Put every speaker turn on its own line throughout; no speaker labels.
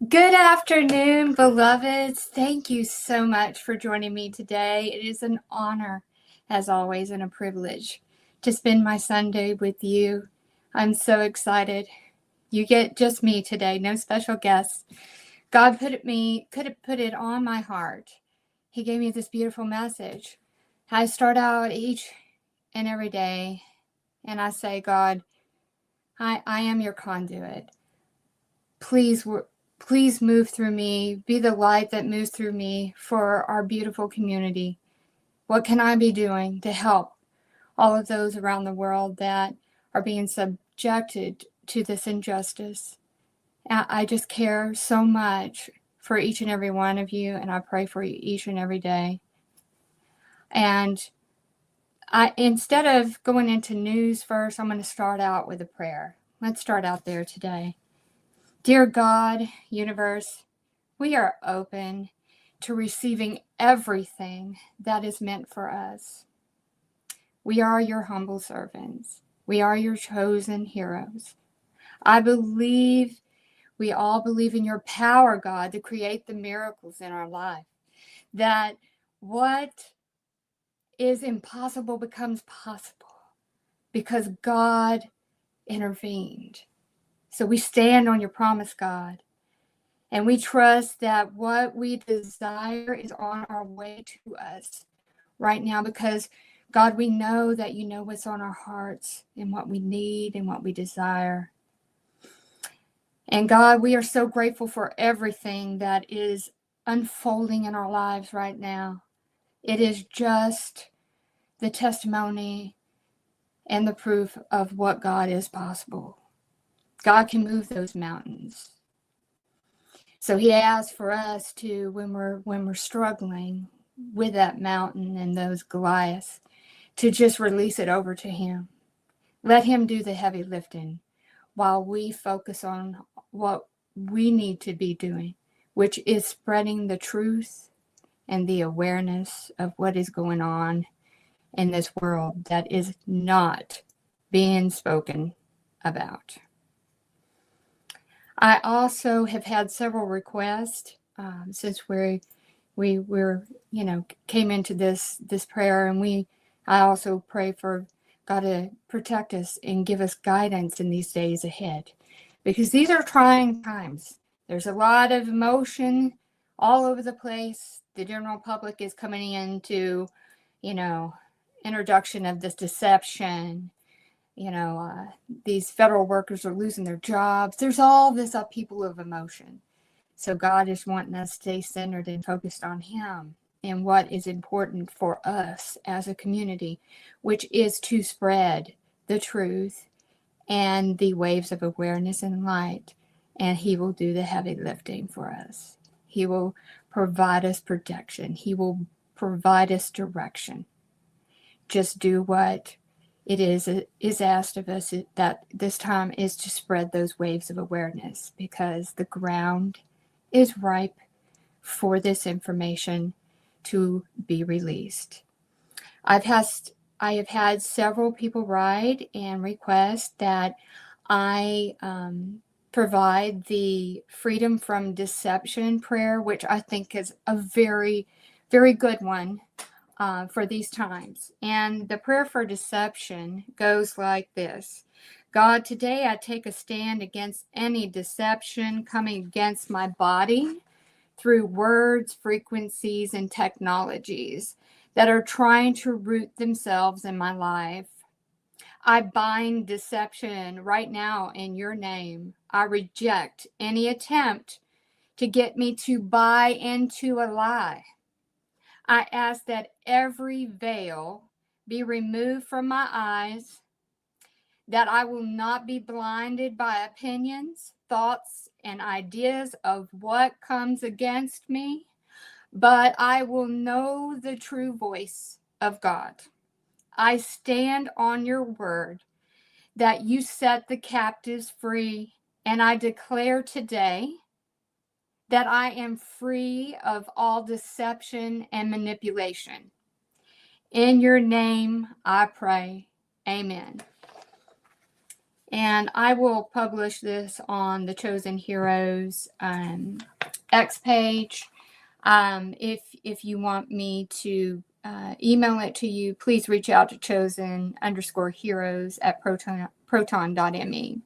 Good afternoon, beloveds. Thank you so much for joining me today. It is an honor, as always, and a privilege to spend my Sunday with you. I'm so excited. You get just me today, no special guests. God could have put it on my heart. He gave me this beautiful message. I start out each and every day, and I say, God, I am your conduit. Please Please move through me, be the light that moves through me for our beautiful community. What can I be doing to help all of those around the world that are being subjected to this injustice? I just care so much for each and every one of you, and I pray for you each and every day. And instead of going into news first, I'm going to start out with a prayer. Let's start out there today. Dear God, universe, we are open to receiving everything that is meant for us. We are your humble servants. We are your chosen heroes. We all believe in your power, God, to create the miracles in our life. That what is impossible becomes possible because God intervened. So we stand on your promise, God. And we trust that what we desire is on our way to us right now because, God, we know that you know what's on our hearts and what we need and what we desire. And, God, we are so grateful for everything that is unfolding in our lives right now. It is just the testimony and the proof of what God is possible. God can move those mountains. So he asks for us to, when we're struggling with that mountain and those Goliaths, to just release it over to him. Let him do the heavy lifting while we focus on what we need to be doing, which is spreading the truth and the awareness of what is going on in this world that is not being spoken about. I also have had several requests since we came into this prayer, and I also pray for God to protect us and give us guidance in these days ahead, because these are trying times. There's a lot of emotion all over the place. The general public is coming into, introduction of this deception. These federal workers are losing their jobs. There's all this upheaval of emotion. So God is wanting us to stay centered and focused on him and what is important for us as a community, which is to spread the truth and the waves of awareness and light. And he will do the heavy lifting for us. He will provide us protection. He will provide us direction. Just do what it is asked of us that this time is to spread those waves of awareness, because the ground is ripe for this information to be released. I have had several people write and request that I provide the freedom from deception prayer, which I think is a very, very good one for these times. And the prayer for deception goes like this. God, today I take a stand against any deception coming against my body through words, frequencies, and technologies that are trying to root themselves in my life. I bind deception right now in your name. I reject any attempt to get me to buy into a lie. I ask that every veil be removed from my eyes, that I will not be blinded by opinions, thoughts, and ideas of what comes against me, but I will know the true voice of God. I stand on your word that you set the captives free, and I declare today that I am free of all deception and manipulation. In your name I pray. Amen. And I will publish this on the Chosen Heroes X page. If you want me to email it to you, please reach out to chosen_heroes@proton.me.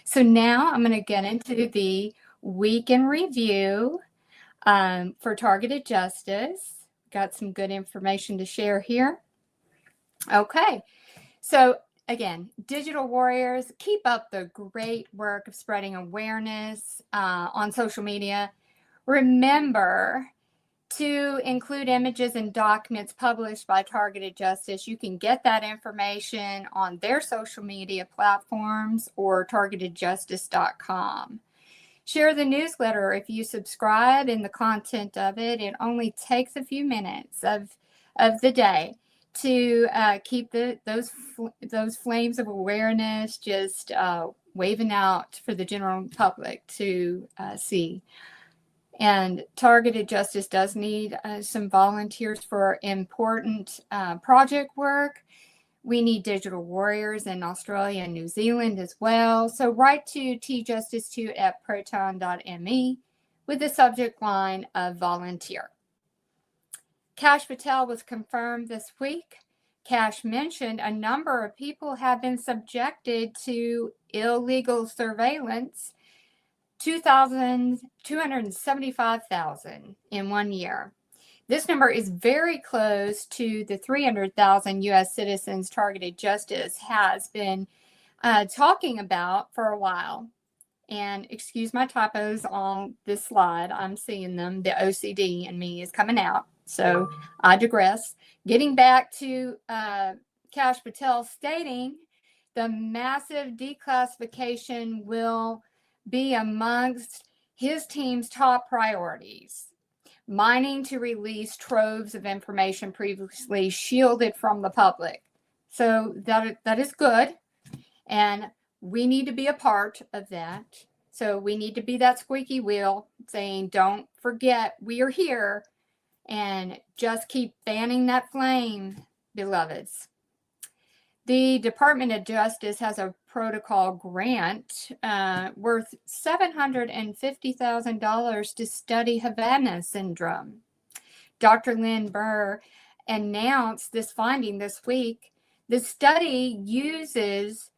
So now I'm going to get into the week in review for targeted justice. Got some good information to share here. Okay, so again, digital warriors, keep up the great work of spreading awareness on social media. Remember to include images and documents published by Targeted Justice. You can get that information on their social media platforms or targetedjustice.com. Share the newsletter if you subscribe in the content of it. It only takes a few minutes of the day to keep those flames of awareness just waving out for the general public to see. And Targeted Justice does need some volunteers for important project work. We need digital warriors in Australia and New Zealand as well. So write to tjustice2@proton.me with the subject line of volunteer. Kash Patel was confirmed this week. Kash mentioned a number of people have been subjected to illegal surveillance, 275,000 in 1 year. This number is very close to the 300,000 U.S. citizens Targeted Justice has been talking about for a while. And excuse my typos on this slide. I'm seeing them. The OCD in me is coming out. So I digress. Getting back to Kash Patel stating the massive declassification will be amongst his team's top priorities. Mining to release troves of information previously shielded from the public. So that is good. And we need to be a part of that. So we need to be that squeaky wheel saying, don't forget we are here, and just keep fanning that flame, beloveds. The Department of Justice has a protocol grant worth $750,000 to study Havana syndrome. Dr. Lynn Burr announced this finding this week. The study uses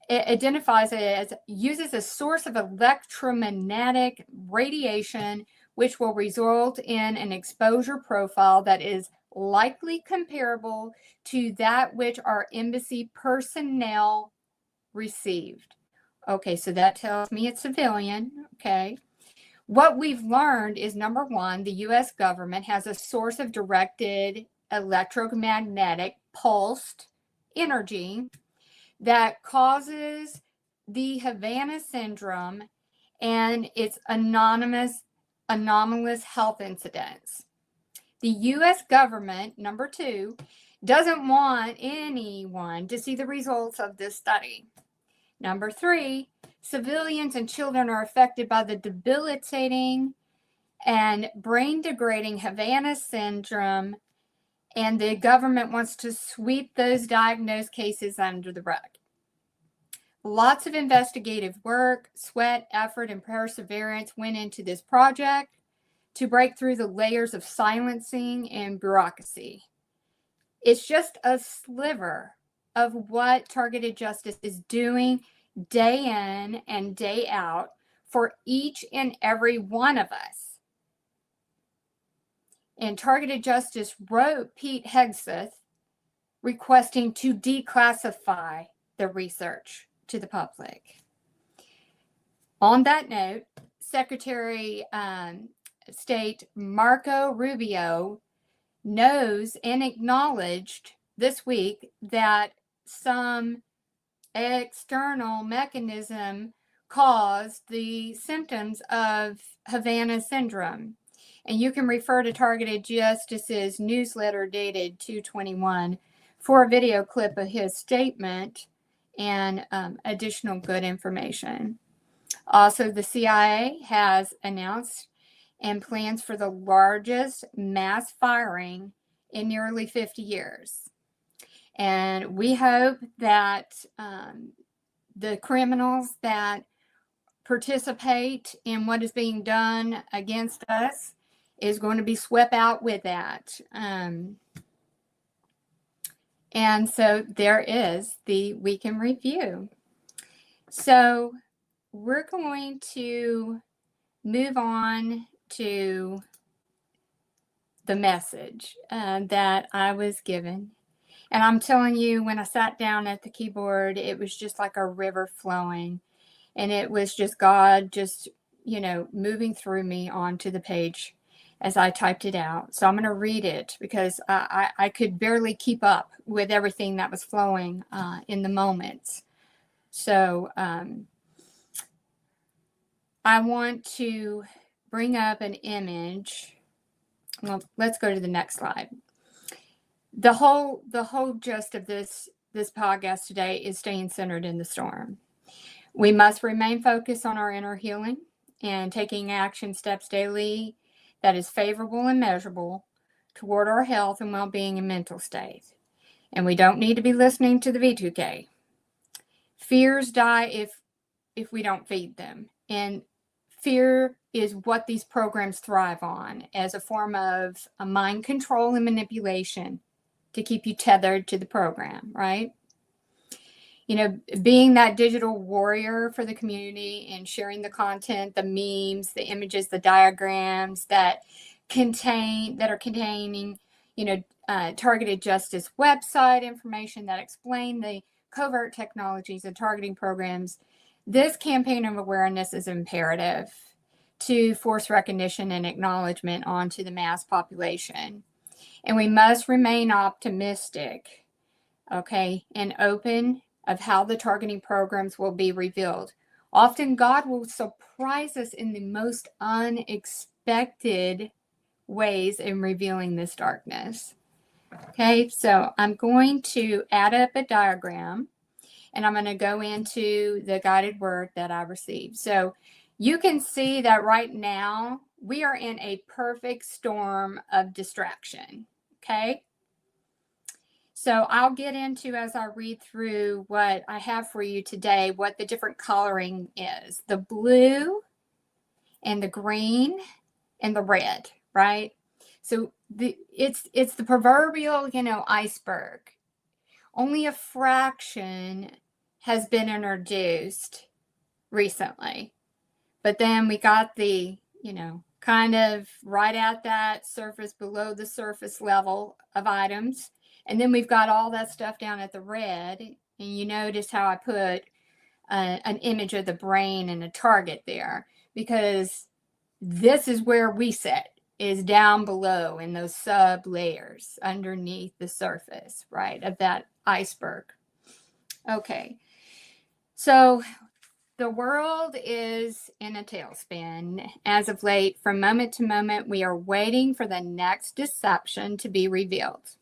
a source of electromagnetic radiation, which will result in an exposure profile that is likely comparable to that which our embassy personnel received. Okay, so that tells me it's civilian. Okay. What we've learned is, number one, the U.S. government has a source of directed electromagnetic pulsed energy that causes the Havana syndrome and its anomalous health incidents. The U.S. government, number two, doesn't want anyone to see the results of this study. Number three, civilians and children are affected by the debilitating and brain-degrading Havana syndrome, and the government wants to sweep those diagnosed cases under the rug. Lots of investigative work, sweat, effort, and perseverance went into this project to break through the layers of silencing and bureaucracy. It's just a sliver of what Targeted Justice is doing day in and day out for each and every one of us. And Targeted Justice wrote Pete Hegseth requesting to declassify the research to the public. On that note, Secretary State Marco Rubio knows and acknowledged this week that some external mechanism caused the symptoms of Havana syndrome. And you can refer to Targeted Justice's newsletter dated 2/21 for a video clip of his statement and additional good information. Also, the CIA has announced and plans for the largest mass firing in nearly 50 years. And we hope that the criminals that participate in what is being done against us is going to be swept out with that. And so there is the week in review. So we're going to move on to the message that I was given. And I'm telling you, when I sat down at the keyboard, it was just like a river flowing. And it was just God just, moving through me onto the page as I typed it out. So I'm going to read it because I could barely keep up with everything that was flowing in the moments. So I want to bring up an image. Well, let's go to the next slide. The whole gist of this podcast today is staying centered in the storm. We must remain focused on our inner healing and taking action steps daily that is favorable and measurable toward our health and well-being and mental state. And we don't need to be listening to the V2K. Fears die if we don't feed them. And fear is what these programs thrive on as a form of a mind control and manipulation to keep you tethered to the program, right? Being that digital warrior for the community and sharing the content, the memes, the images, the diagrams that are containing, targeted justice website information that explain the covert technologies and targeting programs. This campaign of awareness is imperative to force recognition and acknowledgement onto the mass population. And we must remain optimistic, okay, and open of how the targeting programs will be revealed. Often God will surprise us in the most unexpected ways in revealing this darkness. Okay, so I'm going to add up a diagram and I'm going to go into the guided word that I received. So you can see that right now we are in a perfect storm of distraction. Okay. So I'll get into, as I read through what I have for you today, what the different coloring is. The blue and the green and the red, right? So it's the proverbial, iceberg. Only a fraction has been introduced recently. But then we got the, kind of right at that surface, below the surface level of items. And then we've got all that stuff down at the red. And you notice how I put an image of the brain and a target there, because this is where we sit, is down below in those sub layers underneath the surface, right, of that iceberg. Okay. So the world is in a tailspin as of late. From moment to moment, we are waiting for the next deception to be revealed.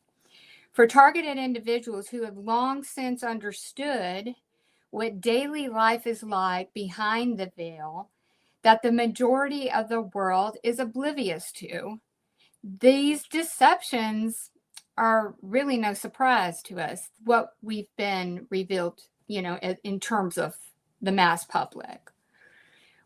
For targeted individuals who have long since understood what daily life is like behind the veil that the majority of the world is oblivious to, these deceptions are really no surprise to us, what we've been revealed, in terms of the mass public.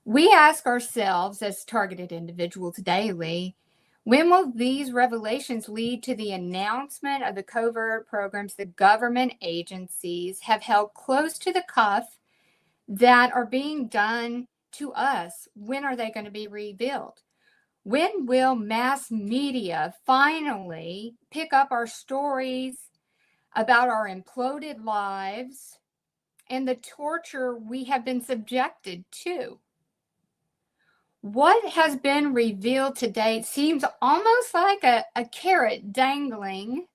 We ask ourselves as targeted individuals daily, when will these revelations lead to the announcement of the covert programs the government agencies have held close to the cuff that are being done to us? When are they going to be revealed? When will mass media finally pick up our stories about our imploded lives and the torture we have been subjected to? What has been revealed to date seems almost like a carrot dangling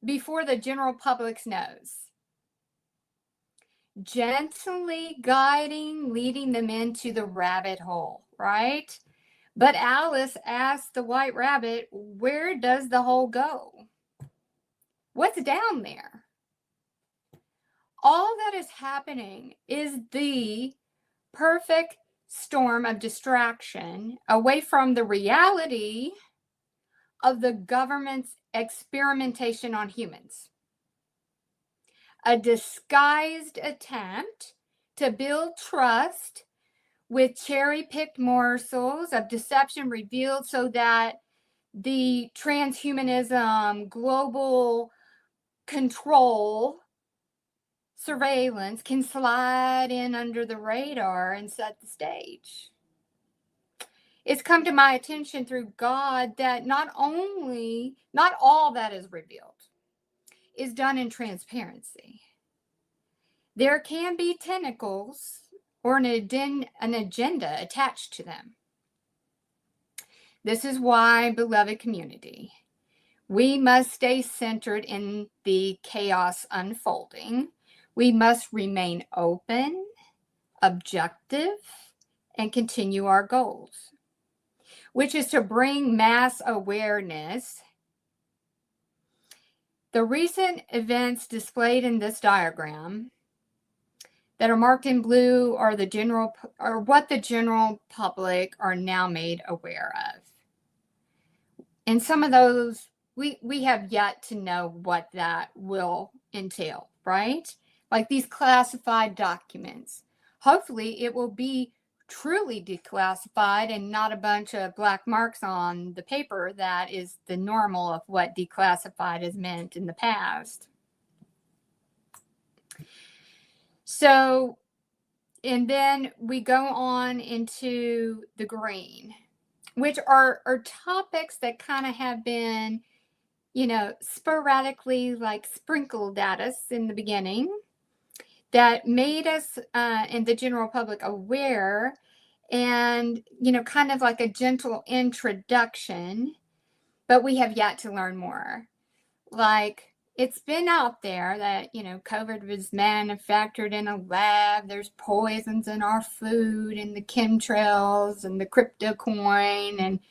before the general public's nose, gently guiding, leading them into the rabbit hole, right? But Alice asked the white rabbit, where does the hole go? What's down there? All that is happening is the perfect storm of distraction away from the reality of the government's experimentation on humans. a disguised attempt to build trust with cherry-picked morsels of deception revealed so that the transhumanism, global control, surveillance can slide in under the radar and set the stage. It's come to my attention through God that not all that is revealed is done in transparency. There can be tentacles or an agenda attached to them. This is why, beloved community, we must stay centered in the chaos unfolding. We must remain open, objective, and continue our goals, which is to bring mass awareness. The recent events displayed in this diagram that are marked in blue are what the general public are now made aware of. And some of those, we have yet to know what that will entail, right? Like these classified documents. Hopefully it will be truly declassified and not a bunch of black marks on the paper that is the normal of what declassified has meant in the past. So, and then we go on into the green, which are topics that kind of have been, sporadically like sprinkled at us in the beginning that made us and the general public aware and, kind of like a gentle introduction, but we have yet to learn more. Like, it's been out there that, COVID was manufactured in a lab. There's poisons in our food and the chemtrails and the crypto coin and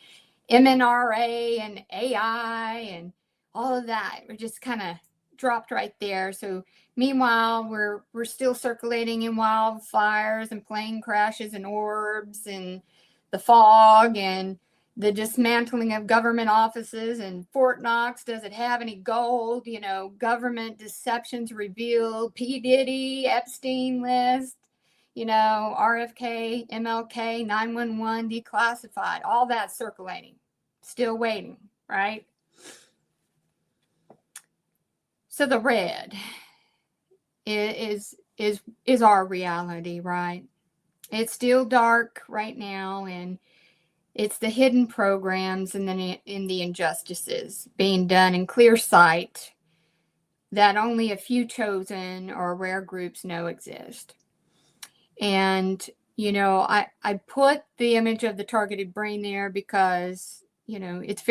MNRA and AI and all of that. We're just kind of dropped right there. So meanwhile, we're still circulating in wildfires and plane crashes and orbs and the fog and the dismantling of government offices and Fort Knox. Does it have any gold? Government deceptions revealed. P. Diddy, Epstein list, RFK, MLK, 911 declassified. All that circulating. Still waiting, right? So the red is our reality, right? It's still dark right now, and it's the hidden programs and then in the injustices being done in clear sight that only a few chosen or rare groups know exist. And, I put the image of the targeted brain there because, it's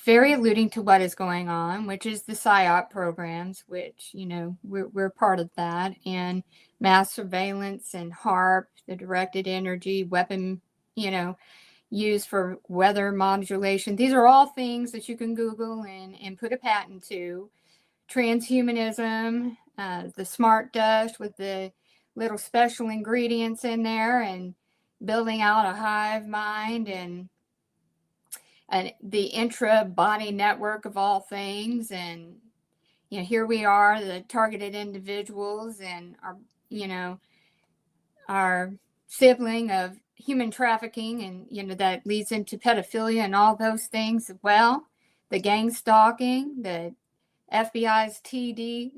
very alluding to what is going on, which is the PSYOP programs, which, we're part of that, and mass surveillance and HARP, the directed energy weapon, used for weather modulation. These are all things that you can Google and put a patent to. Transhumanism, the smart dust with the little special ingredients in there, and building out a hive mind and the intra-body network of all things. And, here we are, the targeted individuals and our sibling of human trafficking, and, that leads into pedophilia and all those things as well. The gang stalking, the FBI's TSDB,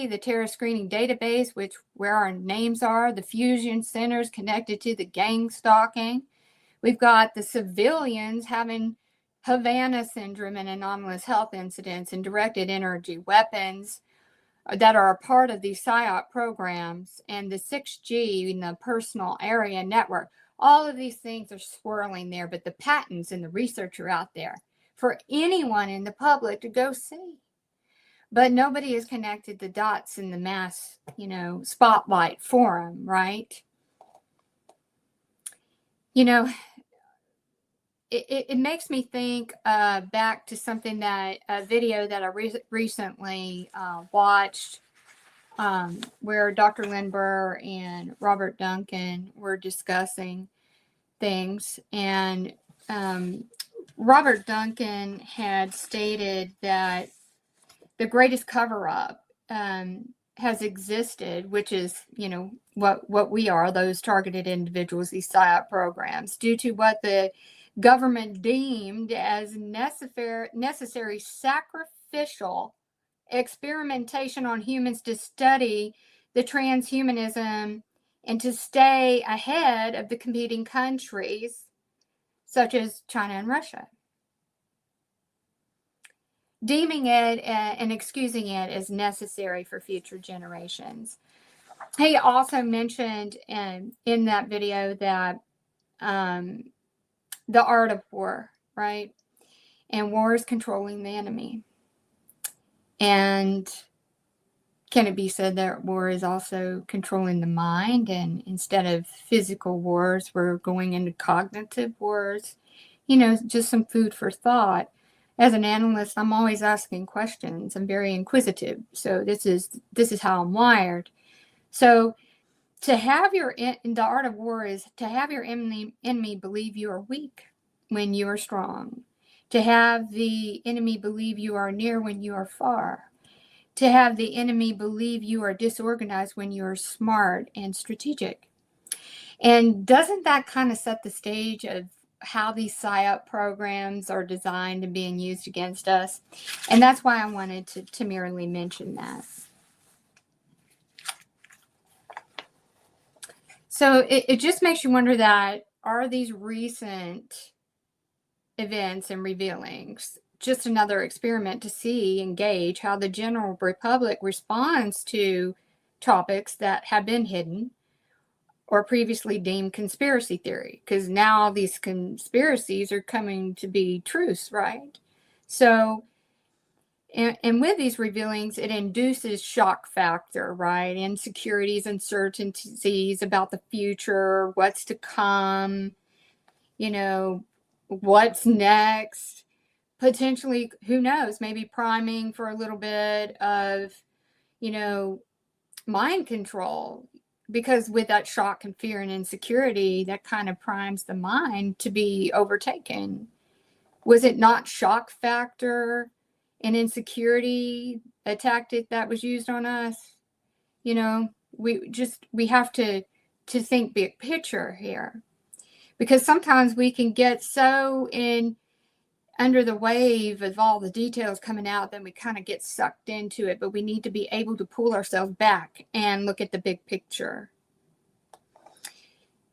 the terrorist screening database, where our names are, the fusion centers connected to the gang stalking. We've got the civilians having Havana syndrome and anomalous health incidents and directed energy weapons that are a part of these PSYOP programs, and the 6G in the personal area network. All of these things are swirling there, but the patents and the research are out there for anyone in the public to go see. But nobody has connected the dots in the mass, spotlight forum, right? It makes me think back to something a video that I recently watched, where Dr. Lindbergh and Robert Duncan were discussing things. And Robert Duncan had stated that the greatest cover-up has existed, which is, what we are, those targeted individuals, these PSYOP programs, due to what the government deemed as necessary sacrificial experimentation on humans to study the transhumanism and to stay ahead of the competing countries such as China and Russia, deeming it and excusing it as necessary for future generations. He also mentioned in that video that the art of war, right? And war is controlling the enemy. And can it be said that war is also controlling the mind? And instead of physical wars, we're going into cognitive wars? Just some food for thought. As an analyst, I'm always asking questions. I'm very inquisitive. So this is how I'm wired. So the art of war is to have your enemy believe you are weak when you are strong. To have the enemy believe you are near when you are far. To have the enemy believe you are disorganized when you are smart and strategic. And doesn't that kind of set the stage of how these PSYOP programs are designed and being used against us? And that's why I wanted to merely mention that. So it just makes you wonder that, are these recent events and revealings just another experiment to see and gauge how the general public responds to topics that have been hidden or previously deemed conspiracy theory? Because now these conspiracies are coming to be truths, right? So, and with these revealings, it induces shock factor, right? Insecurities, uncertainties about the future, what's to come, what's next. Potentially, who knows, maybe priming for a little bit of, mind control. Because with that shock and fear and insecurity, that kind of primes the mind to be overtaken. Was it not shock factor and insecurity, a tactic that was used on us? We have to think big picture here. Because sometimes we can get so under the wave of all the details coming out, then we kind of get sucked into it. But we need to be able to pull ourselves back and look at the big picture.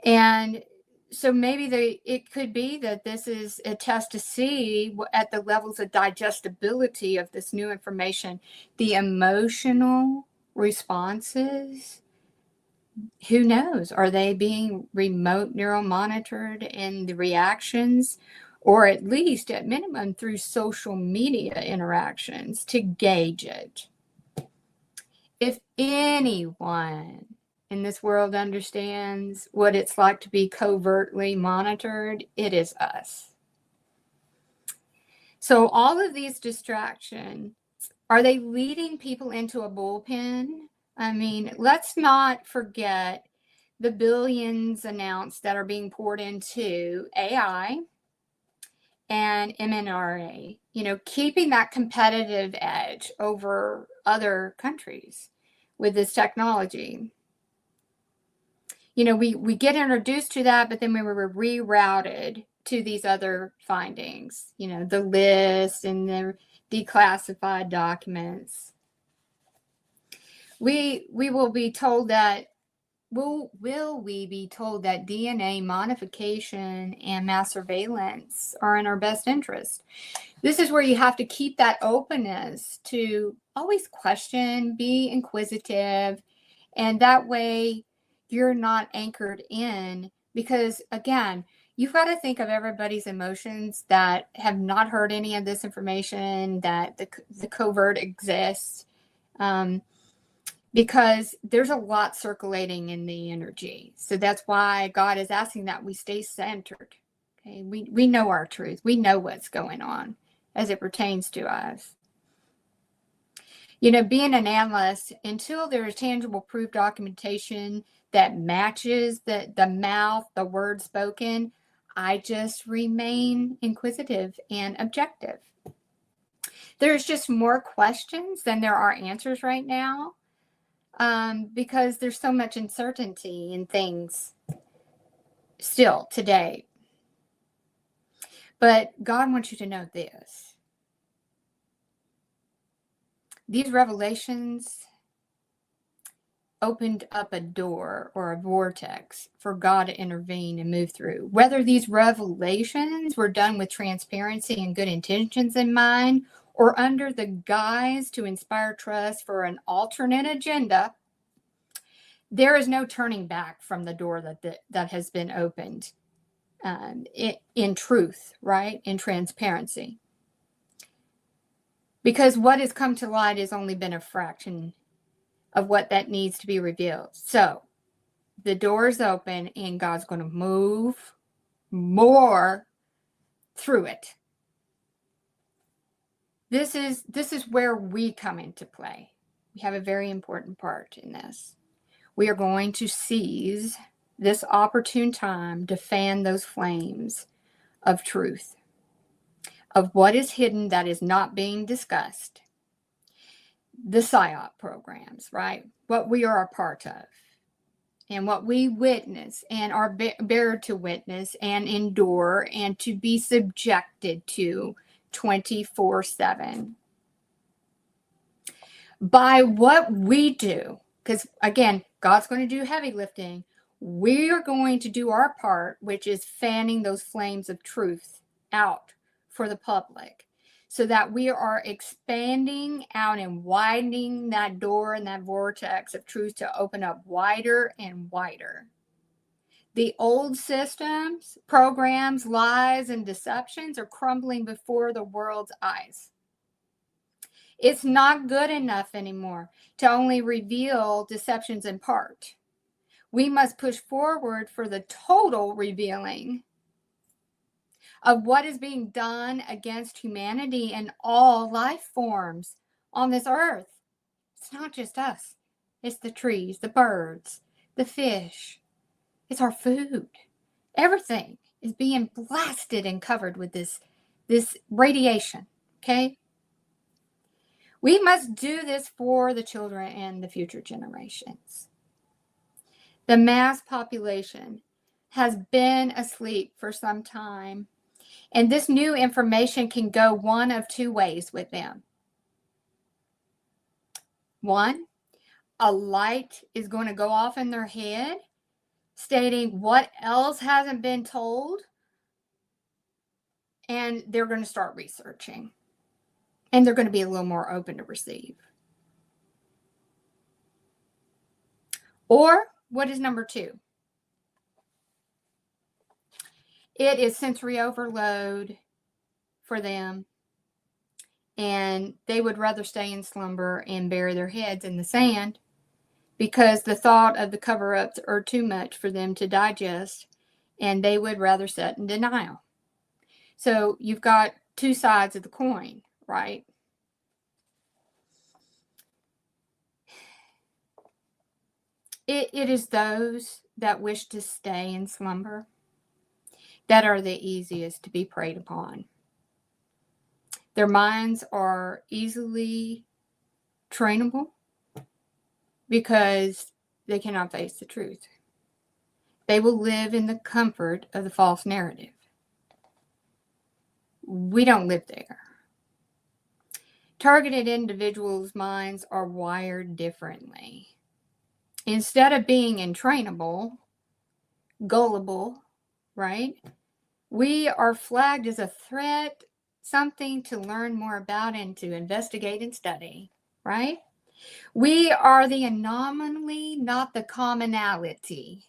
And so maybe it could be that this is a test to see at the levels of digestibility of this new information, the emotional responses. Who knows? Are they being remote neural monitored in the reactions? Or at least, at minimum, through social media interactions to gauge it. If anyone in this world understands what it's like to be covertly monitored, it is us. So all of these distractions, are they leading people into a bullpen? I mean, let's not forget the billions announced that are being poured into AI and mNRA, keeping that competitive edge over other countries with this technology. We get introduced to that, but then we were rerouted to these other findings, the list and the declassified documents. We will be told that Will we be told that DNA modification and mass surveillance are in our best interest? This is where you have to keep that openness to always question, be inquisitive, and that way you're not anchored in, because again, you've got to think of everybody's emotions that have not heard any of this information, that the covert exists. Because there's a lot circulating in the energy. So that's why God is asking that we stay centered. Okay, we know our truth. We know what's going on as it pertains to us. Being an analyst, until there is tangible proof documentation that matches the word spoken, I just remain inquisitive and objective. There's just more questions than there are answers right now, because there's so much uncertainty in things still today. But God wants you to know this. These revelations opened up a door or a vortex for God to intervene and move through. Whether these revelations were done with transparency and good intentions in mind, or under the guise to inspire trust for an alternate agenda, there is no turning back from the door that has been opened, in truth, right? In transparency. Because what has come to light has only been a fraction of what that needs to be revealed. So the door is open and God's going to move more through it. This is where we come into play. We have a very important part in this. We are going to seize this opportune time to fan those flames of truth, of what is hidden that is not being discussed. The PSYOP programs, right? What we are a part of, and what we witness and are bear to witness and endure and to be subjected to 24/7. By what we do, because again, God's going to do heavy lifting. We are going to do our part, which is fanning those flames of truth out for the public, so that we are expanding out and widening that door and that vortex of truth to open up wider and wider. The old systems, programs, lies, and deceptions are crumbling before the world's eyes. It's not good enough anymore to only reveal deceptions in part. We must push forward for the total revealing of what is being done against humanity and all life forms on this earth. It's not just us. It's the trees, the birds, the fish. It's our food. Everything is being blasted and covered with this radiation, okay? We must do this for the children and the future generations. The mass population has been asleep for some time, and this new information can go one of two ways with them. One, a light is going to go off in their head stating what else hasn't been told, and they're going to start researching. And they're going to be a little more open to receive. Or what is number two? It is sensory overload for them, and they would rather stay in slumber and bury their heads in the sand because the thought of the cover-ups are too much for them to digest, and they would rather sit in denial. So you've got two sides of the coin, right? It is those that wish to stay in slumber that are the easiest to be preyed upon. Their minds are easily trainable because they cannot face the truth. They will live in the comfort of the false narrative. We don't live there. Targeted individuals' minds are wired differently. Instead of being entrainable, gullible, right? We are flagged as a threat, something to learn more about and to investigate and study, right? We are the anomaly, not the commonality.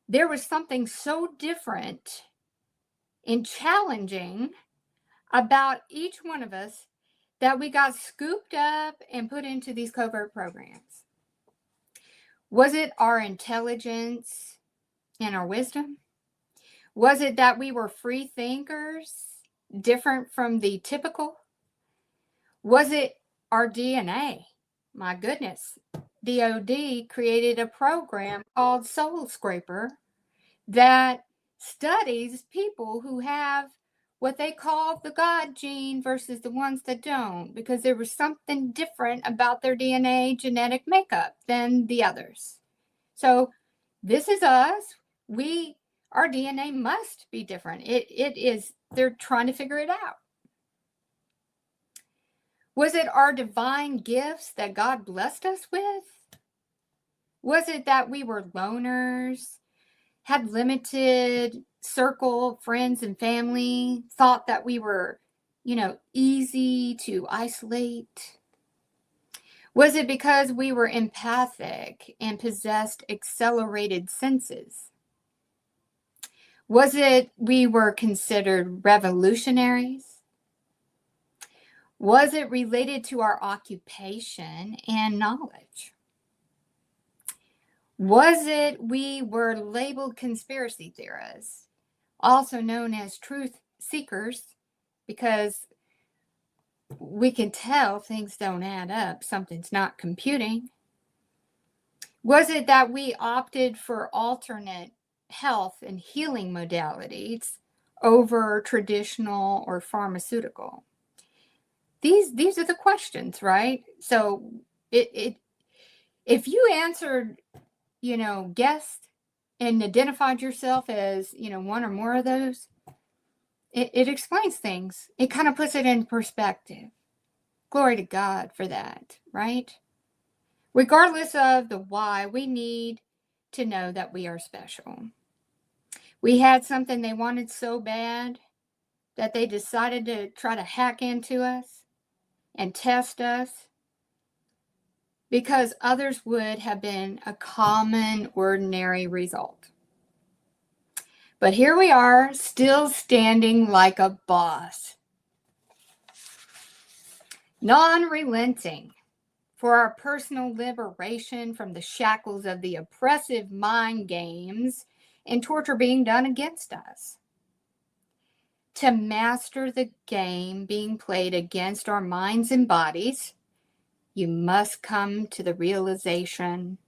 There was something so different and challenging about each one of us that we got scooped up and put into these covert programs. Was it our intelligence and our wisdom? Was it that we were free thinkers, different from the typical? Was it our DNA? My goodness. DOD created a program called Soul Scraper that studies people who have what they call the God gene versus the ones that don't, because there was something different about their DNA genetic makeup than the others. So this is us. Our DNA must be different. It is, they're trying to figure it out. Was it our divine gifts that God blessed us with? Was it that we were loners, had limited circle of friends and family, thought that we were, easy to isolate? Was it because we were empathic and possessed accelerated senses? Was it we were considered revolutionaries? Was it related to our occupation and knowledge? Was it we were labeled conspiracy theorists, also known as truth seekers, because we can tell things don't add up, something's not computing? Was it that we opted for alternate health and healing modalities over traditional or pharmaceutical? These are the questions, right? So if you answered, guessed and identified yourself as, one or more of those, it explains things. It kind of puts it in perspective. Glory to God for that, right? Regardless of the why, we need to know that we are special. We had something they wanted so bad that they decided to try to hack into us and test us, because others would have been a common, ordinary result. But here we are, still standing like a boss, non-relenting for our personal liberation from the shackles of the oppressive mind games and torture being done against us. To master the game being played against our minds and bodies, you must come to the realization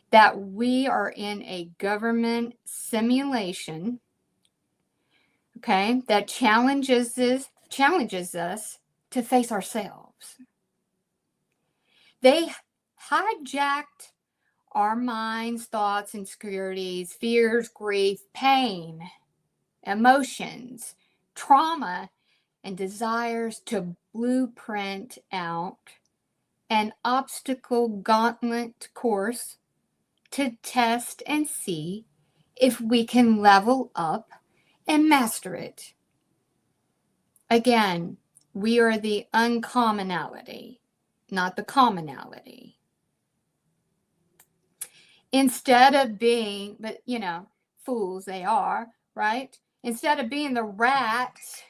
that we are in a government simulation, okay, that challenges us to face ourselves. They hijacked our minds, thoughts, insecurities, fears, grief, pain, emotions, trauma, and desires to blueprint out an obstacle gauntlet course to test and see if we can level up and master it. Again, we are the uncommonality, not the commonality. Instead of being, but fools they are, right? Instead of being the rats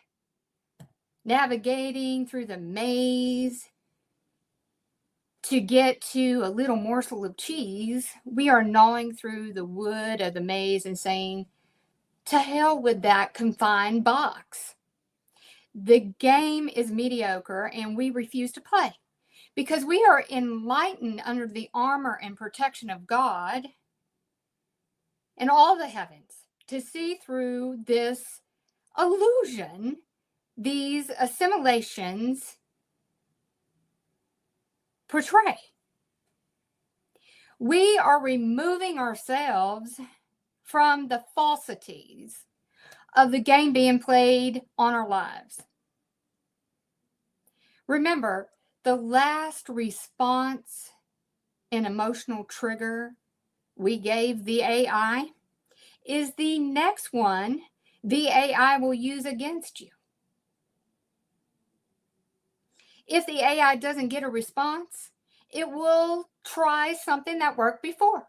navigating through the maze to get to a little morsel of cheese, we are gnawing through the wood of the maze and saying, to hell with that confined box. The game is mediocre and we refuse to play because we are enlightened under the armor and protection of God and all the heavens to see through this illusion, these assimilations portray. We are removing ourselves from the falsities of the game being played on our lives. Remember, the last response and emotional trigger we gave the AI is the next one the AI will use against you. If the AI doesn't get a response, it will try something that worked before.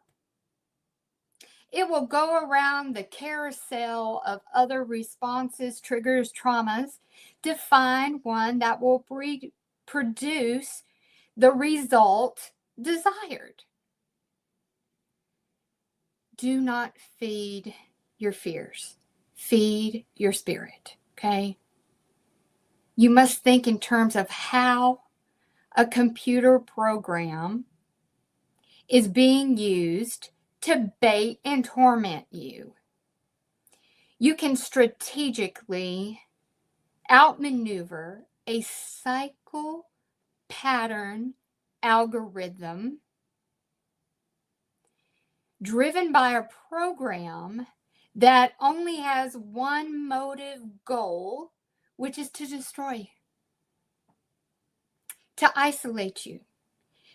It will go around the carousel of other responses, triggers, traumas to find one that will produce the result desired. Do not feed your fears. Feed your spirit, okay? You must think in terms of how a computer program is being used to bait and torment you. You can strategically outmaneuver a cycle pattern algorithm driven by a program that only has one motive goal, which is to destroy you, to isolate you,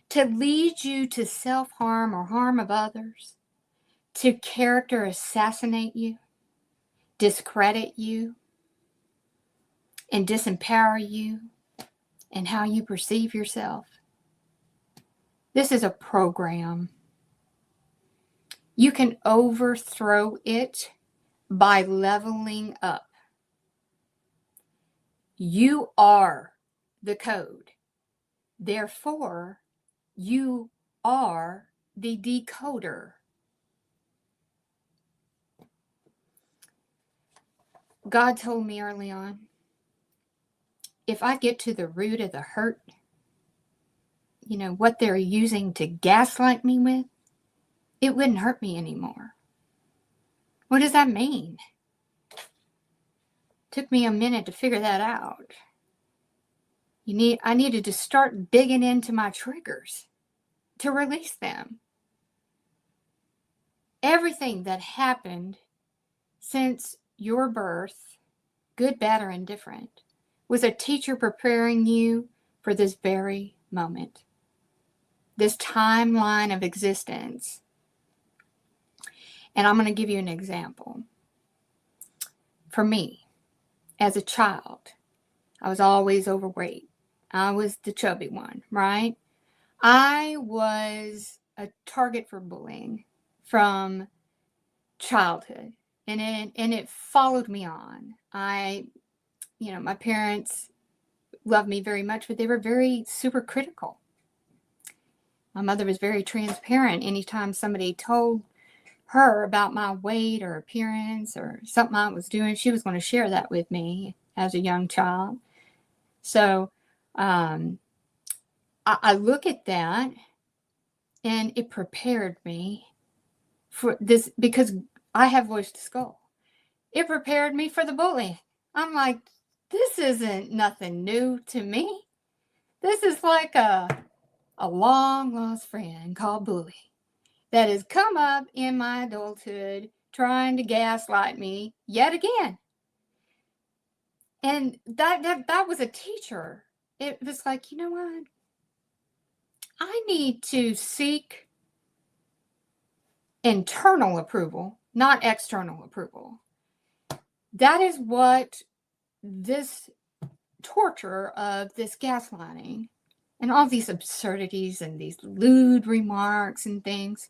to lead you to self-harm or harm of others, to character assassinate you, discredit you, and disempower you and how you perceive yourself. This is a program. You can overthrow it by leveling up. You are the code. Therefore, you are the decoder. God told me early on, if I get to the root of the hurt, what they're using to gaslight me with, it wouldn't hurt me anymore. What does that mean? Took me a minute to figure that out. I needed to start digging into my triggers to release them. Everything that happened since your birth, good, bad, or indifferent, was a teacher preparing you for this very moment, this timeline of existence. And I'm going to give you an example. For me, as a child, I was always overweight. I was the chubby one, right? I was a target for bullying from childhood, and it followed me on. My parents loved me very much, but they were very super critical. My mother was very transparent. Anytime somebody told her about my weight or appearance or something I was doing, she was going to share that with me as a young child. So I look at that, and it prepared me for this, because I have voice to skull. It prepared me for the bullying. I'm like, this isn't nothing new to me. This is like a long lost friend called bully that has come up in my adulthood trying to gaslight me yet again. And that was a teacher. It was like, you know what? I need to seek internal approval, not external approval. That is what this torture of this gaslighting and all these absurdities and these lewd remarks and things,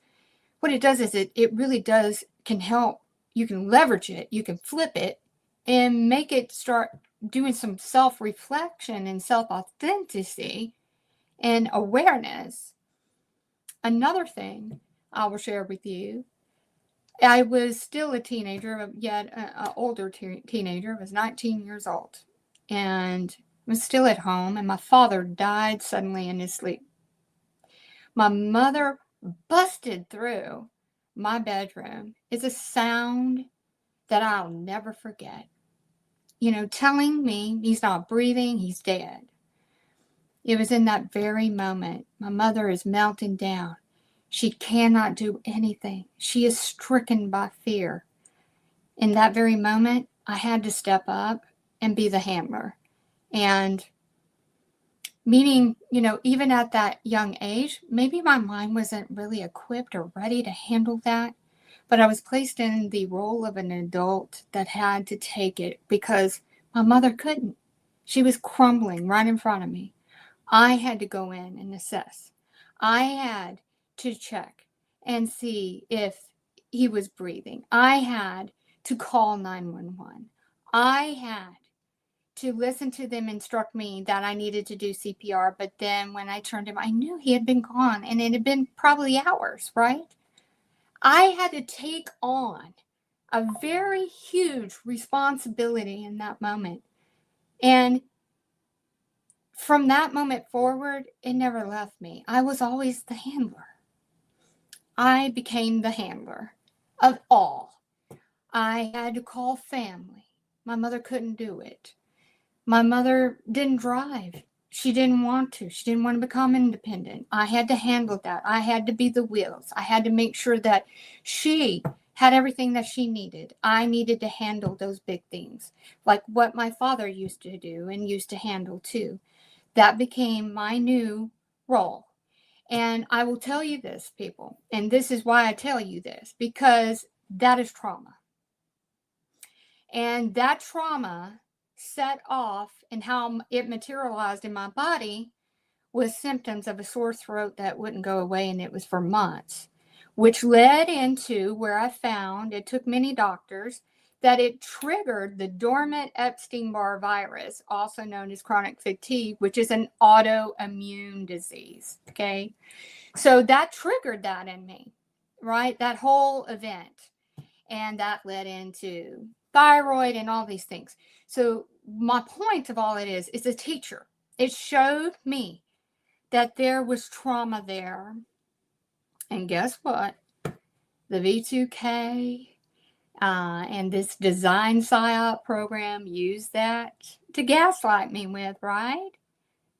what it does is it really can help. You can leverage it, you can flip it, and make it start doing some self-reflection and self-authenticity and awareness. Another thing I will share with you, I was still a teenager, yet an older teenager. I was 19 years old and was still at home, and my father died suddenly in his sleep. My mother busted through my bedroom. It's a sound that I'll never forget. Telling me he's not breathing, he's dead. It was in that very moment. My mother is melting down. She cannot do anything. She is stricken by fear. In that very moment, I had to step up and be the handler. And meaning, even at that young age, maybe my mind wasn't really equipped or ready to handle that. But I was placed in the role of an adult that had to take it because my mother couldn't. She was crumbling right in front of me. I had to go in and assess. I had to check and see if he was breathing. I had to call 911. I had to listen to them instruct me that I needed to do CPR. But then when I turned him, I knew he had been gone, and it had been probably hours, right? I had to take on a very huge responsibility in that moment. And from that moment forward, it never left me. I was always the handler. I became the handler of all. I had to call family. My mother couldn't do it. My mother didn't drive. She didn't want to. She didn't want to become independent. I had to handle that. I had to be the wheels. I had to make sure that she had everything that she needed. I needed to handle those big things, like what my father used to do and used to handle too. That became my new role. And I will tell you this, people, and this is why I tell you this, because that is trauma. And that trauma set off, and how it materialized in my body was symptoms of a sore throat that wouldn't go away, and it was for months, which led into where I found, it took many doctors, that it triggered the dormant Epstein-Barr virus, also known as chronic fatigue, which is an autoimmune disease. Okay. So that triggered that in me, right? That whole event. And that led into thyroid and all these things. So my point of all it is a teacher. It showed me that there was trauma there. And guess what? The V2K and this design PSYOP program used that to gaslight me with, right?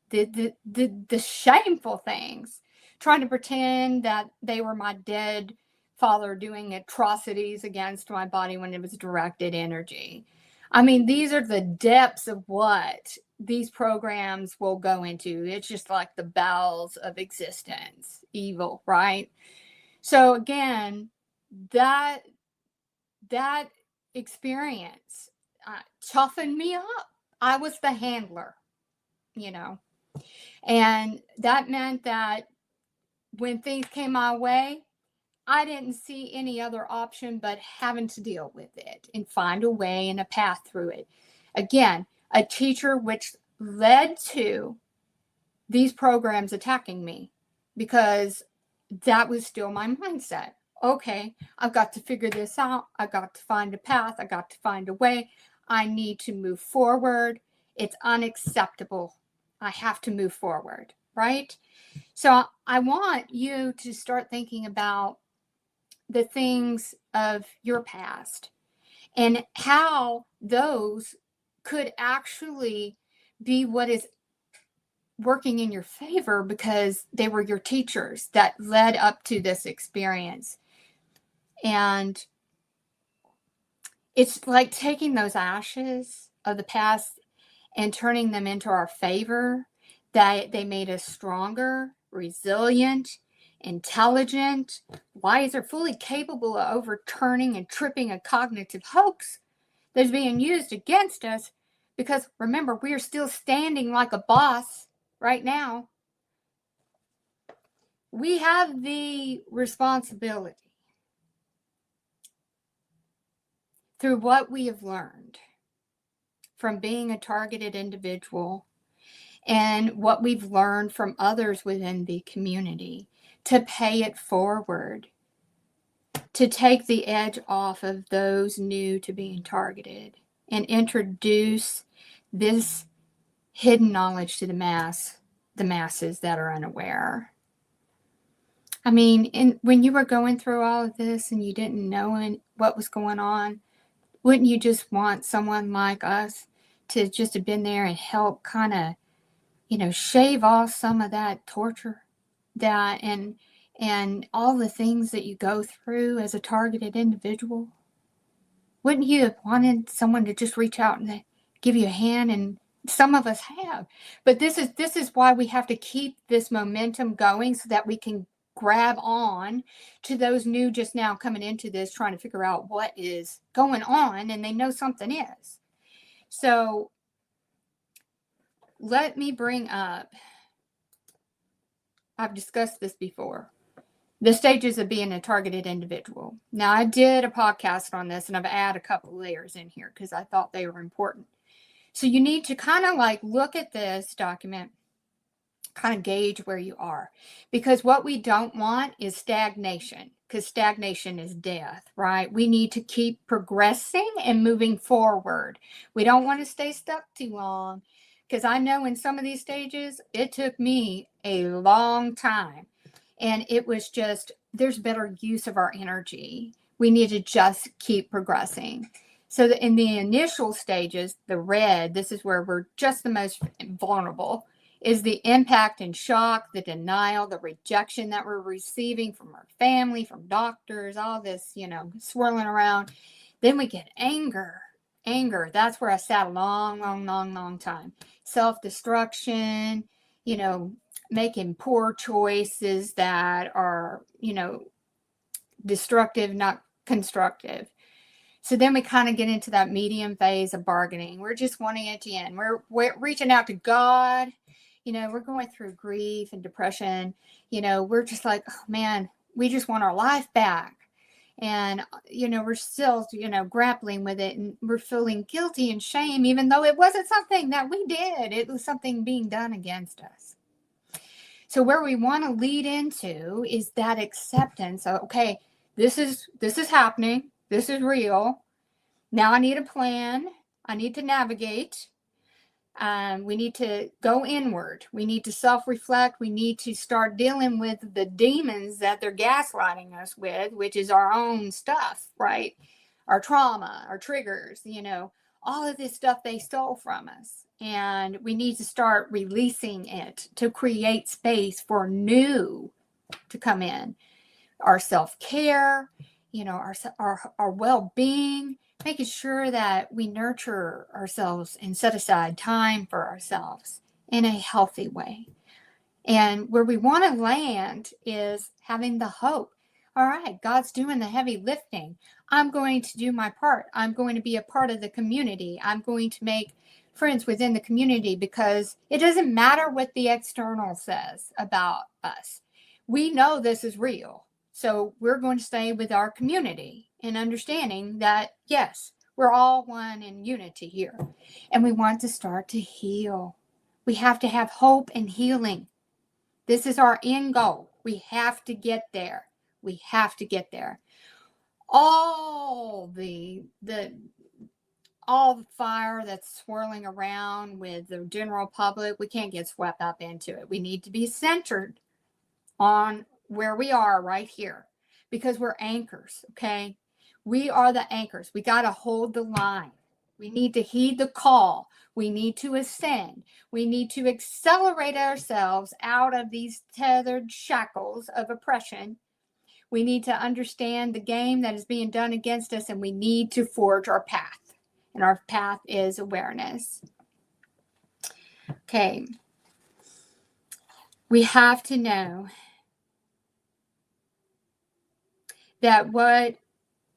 The shameful things, trying to pretend that they were my dead father doing atrocities against my body when it was directed energy. I mean, these are the depths of what these programs will go into. It's just like the bowels of existence, evil, right? So again, that experience toughened me up. I was the handler, you know. And that meant that when things came my way, I didn't see any other option but having to deal with it and find a way and a path through it. Again, a teacher, which led to these programs attacking me, because that was still my mindset. Okay, I've got to figure this out. I got to find a path. I got to find a way. I need to move forward. It's unacceptable. I have to move forward, right? So I want you to start thinking about the things of your past and how those could actually be what is working in your favor, because they were your teachers that led up to this experience. And it's like taking those ashes of the past and turning them into our favor, that they made us stronger, resilient, intelligent, wiser, fully capable of overturning and tripping a cognitive hoax that's being used against us. Because remember, we are still standing like a boss right now. We have the responsibility, through what we have learned from being a targeted individual and what we've learned from others within the community, to pay it forward, to take the edge off of those new to being targeted, and introduce this hidden knowledge to the masses that are unaware. I mean, when you were going through all of this and you didn't know what was going on, wouldn't you just want someone like us to just have been there and help kind of, shave off some of that torture, that and all the things that you go through as a targeted individual? Wouldn't you have wanted someone to just reach out and give you a hand? And some of us have. But this is why we have to keep this momentum going, so that we can grab on to those new just now coming into this, trying to figure out what is going on, and they know something is. So let me bring up, I've discussed this before, the stages of being a targeted individual. Now, I did a podcast on this, and I've added a couple layers in here because I thought they were important. So you need to kind of like look at this document, kind of gauge where you are, because what we don't want is stagnation, because stagnation is death, right? We need to keep progressing and moving forward. We don't want to stay stuck too long, because I know in some of these stages, it took me a long time, and it was just, there's better use of our energy. We need to just keep progressing. So in the initial stages, the red, this is where we're just the most vulnerable, is the impact and shock, the denial, the rejection that we're receiving from our family, from doctors, all this, swirling around. Then we get anger. Anger, that's where I sat a long time. Self-destruction, making poor choices that are, destructive, not constructive. So then we kind of get into that medium phase of bargaining. We're just wanting it to end. We're reaching out to God. We're going through grief and depression. We're just like, oh man, we just want our life back. And, we're still, grappling with it, and we're feeling guilty and shame, even though it wasn't something that we did. It was something being done against us. So where we want to lead into is that acceptance of, okay, this is happening. This is real. Now I need a plan. I need to navigate. We need to go inward. We need to self-reflect. We need to start dealing with the demons that they're gaslighting us with, which is our own stuff, right? Our trauma, our triggers, all of this stuff they stole from us. And we need to start releasing it to create space for new to come in. Our self-care, our well-being, making sure that we nurture ourselves and set aside time for ourselves in a healthy way. And where we want to land is having the hope. All right, God's doing the heavy lifting. I'm going to do my part. I'm going to be a part of the community. I'm going to make friends within the community, because it doesn't matter what the external says about us. We know this is real. So we're going to stay with our community and understanding that, yes, we're all one in unity here. And we want to start to heal. We have to have hope and healing. This is our end goal. We have to get there. We have to get there. All the fire that's swirling around with the general public, we can't get swept up into it. We need to be centered on where we are right here, because we're anchors, okay? We are the anchors. We got to hold the line. We need to heed the call. We need to ascend. We need to accelerate ourselves out of these tethered shackles of oppression. We need to understand the game that is being done against us, and we need to forge our path. And our path is awareness. Okay. We have to know that what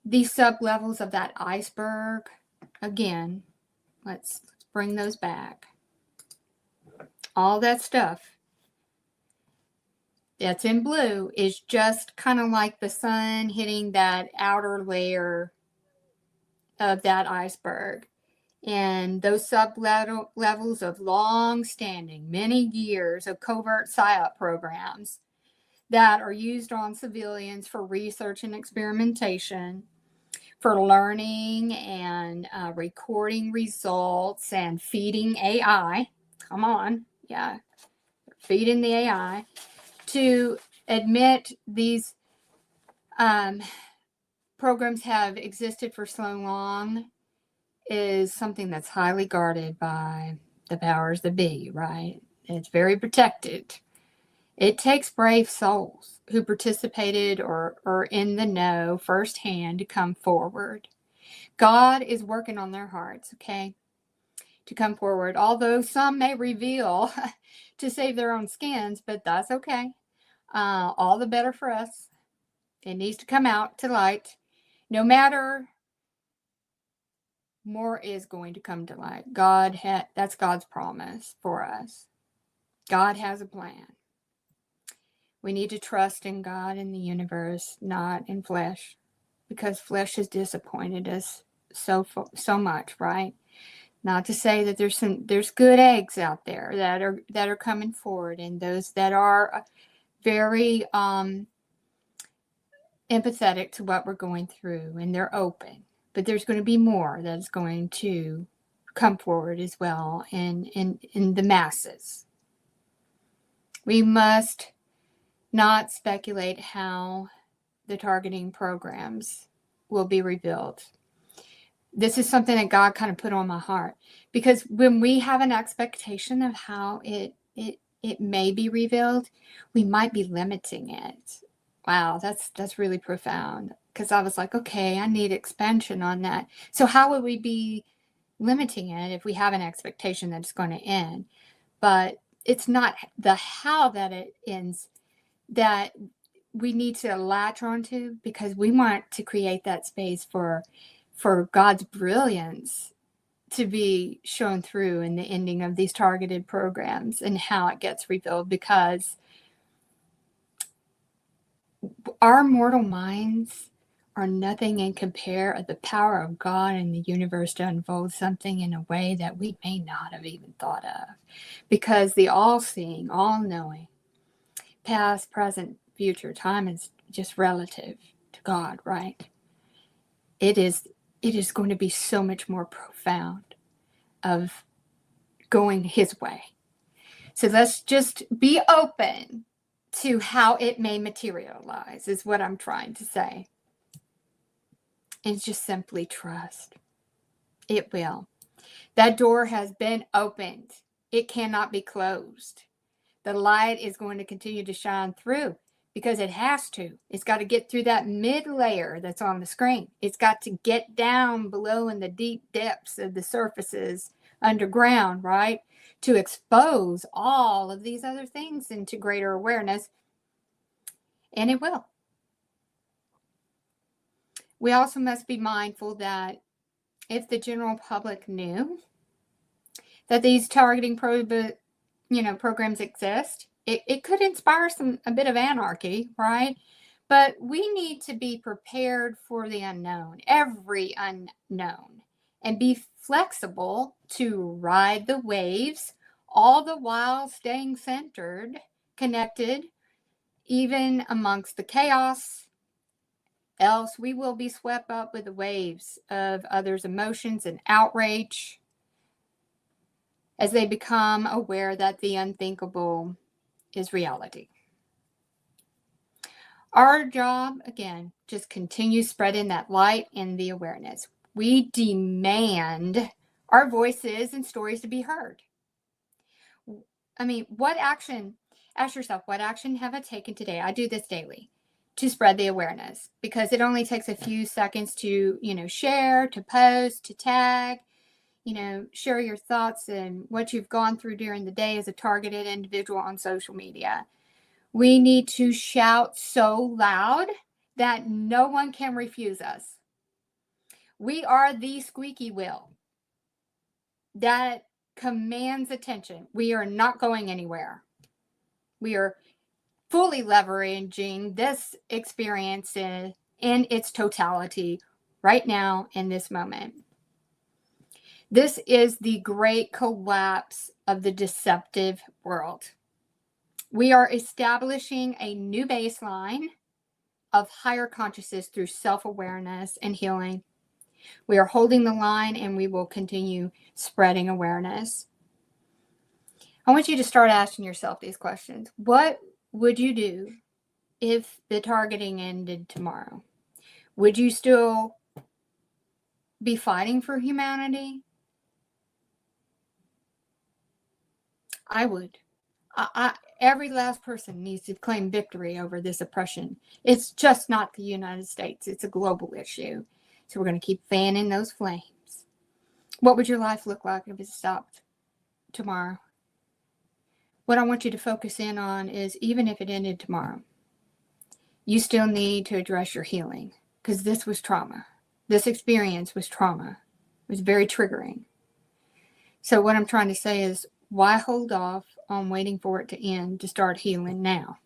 these sub-levels of that iceberg, again, let's bring those back. All that stuff that's in blue is just kind of like the sun hitting that outer layer of that iceberg. And those sub-levels of long-standing, many years of covert PSYOP programs that are used on civilians for research and experimentation, for learning and recording results and feeding AI. Come on, yeah, feeding the AI to admit these programs have existed for so long is something that's highly guarded by the powers that be, right? It's very protected. It takes brave souls who participated or are in the know firsthand to come forward. God is working on their hearts, okay, to come forward. Although some may reveal to save their own skins, but that's okay. All the better for us. It needs to come out to light. No matter, more is going to come to light. That's God's promise for us. God has a plan. We need to trust in God and the universe, not in flesh, because flesh has disappointed us so much, right? Not to say that there's good eggs out there that are coming forward, and those that are very empathetic to what we're going through, and they're open. But there's going to be more that's going to come forward as well in the masses. We must not speculate how the targeting programs will be revealed. This is something that God kind of put on my heart, because when we have an expectation of how it may be revealed, we might be limiting it. Wow, that's really profound, because I was like, okay, I need expansion on that. So how would we be limiting it if we have an expectation that it's going to end? But it's not the how that it ends that we need to latch onto, because we want to create that space for God's brilliance to be shown through in the ending of these targeted programs and how it gets revealed, because our mortal minds are nothing in compare of the power of God in the universe to unfold something in a way that we may not have even thought of, because the all-seeing, all-knowing, past, present, future, time is just relative to God, right? It is going to be so much more profound of going his way. So let's just be open to how it may materialize, is what I'm trying to say. And just simply trust. It will. That door has been opened. It cannot be closed. The light is going to continue to shine through, because it has to. It's got to get through that mid layer that's on the screen. It's got to get down below in the deep depths of the surfaces underground, right? To expose all of these other things into greater awareness. And it will. We also must be mindful that if the general public knew that these targeting programs exist, it could inspire a bit of anarchy, right? But we need to be prepared for the unknown, every unknown, and be flexible to ride the waves, all the while staying centered, connected, even amongst the chaos. Else we will be swept up with the waves of others' emotions and outrage as they become aware that the unthinkable is reality. Our job, again, just continue spreading that light and the awareness. We demand our voices and stories to be heard. I mean, ask yourself, what action have I taken today? I do this daily to spread the awareness, because it only takes a few seconds to, share, to post, to tag, share your thoughts and what you've gone through during the day as a targeted individual on social media. We need to shout so loud that no one can refuse us. We are the squeaky wheel that commands attention. We are not going anywhere. We are fully leveraging this experience in its totality right now in this moment. This is the great collapse of the deceptive world. We are establishing a new baseline of higher consciousness through self-awareness and healing. We are holding the line, and we will continue spreading awareness. I want you to start asking yourself these questions. What would you do if the targeting ended tomorrow? Would you still be fighting for humanity? I would. Every last person needs to claim victory over this oppression. It's just not the United States. It's a global issue. So we're going to keep fanning those flames. What would your life look like if it stopped tomorrow? What I want you to focus in on is, even if it ended tomorrow, you still need to address your healing, because this was trauma. This experience was trauma. It was very triggering. So what I'm trying to say is, why hold off on waiting for it to end to start healing now?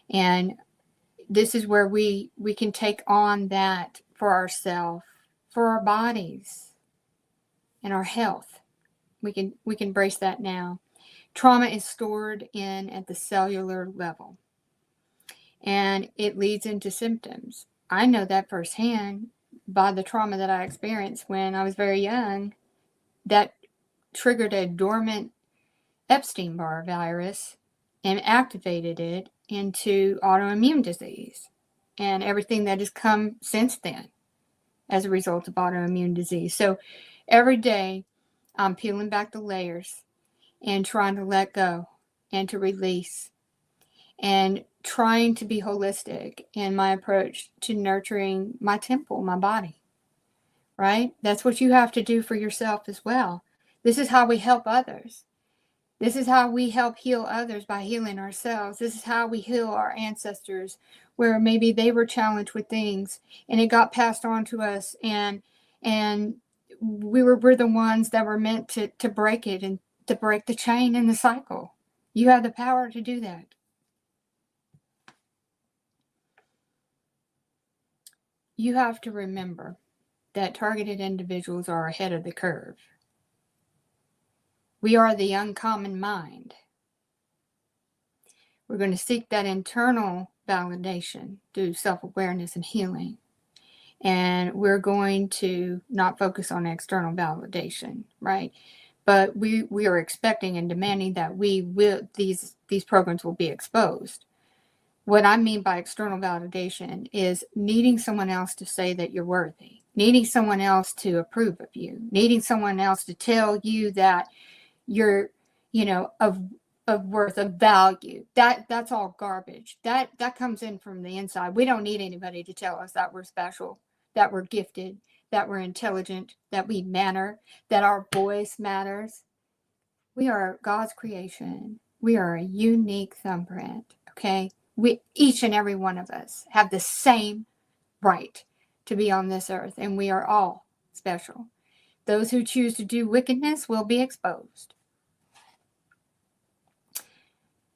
And this is where we can take on that for ourselves, for our bodies and our health. We can embrace that now. Trauma is stored in at the cellular level, and it leads into symptoms. I know that firsthand by the trauma that I experienced when I was very young. That triggered a dormant Epstein-Barr virus and activated it into autoimmune disease and everything that has come since then. as a result of autoimmune disease. So every day I'm peeling back the layers and trying to let go and to release and trying to be holistic in my approach to nurturing my temple, my body, right? That's what you have to do for yourself as well. This is how we help others. This is how we help heal others, by healing ourselves. This is how we heal our ancestors, where maybe they were challenged with things and it got passed on to us, and we're the ones that were meant to break it and to break the chain and the cycle. You have the power to do that. You have to remember that targeted individuals are ahead of the curve. We are the uncommon mind. We're going to seek that internal validation through self-awareness and healing. And we're going to not focus on external validation, right? But we are expecting and demanding that these programs will be exposed. What I mean by external validation is needing someone else to say that you're worthy, needing someone else to approve of you, needing someone else to tell you that you're, of worth, of value. That's all garbage. That comes in from the inside. We don't need anybody to tell us that we're special, that we're gifted, that we're intelligent, that we matter, that our voice matters. We are God's creation. We are a unique thumbprint, okay? Each and every one of us have the same right to be on this earth, and we are all special. Those who choose to do wickedness will be exposed.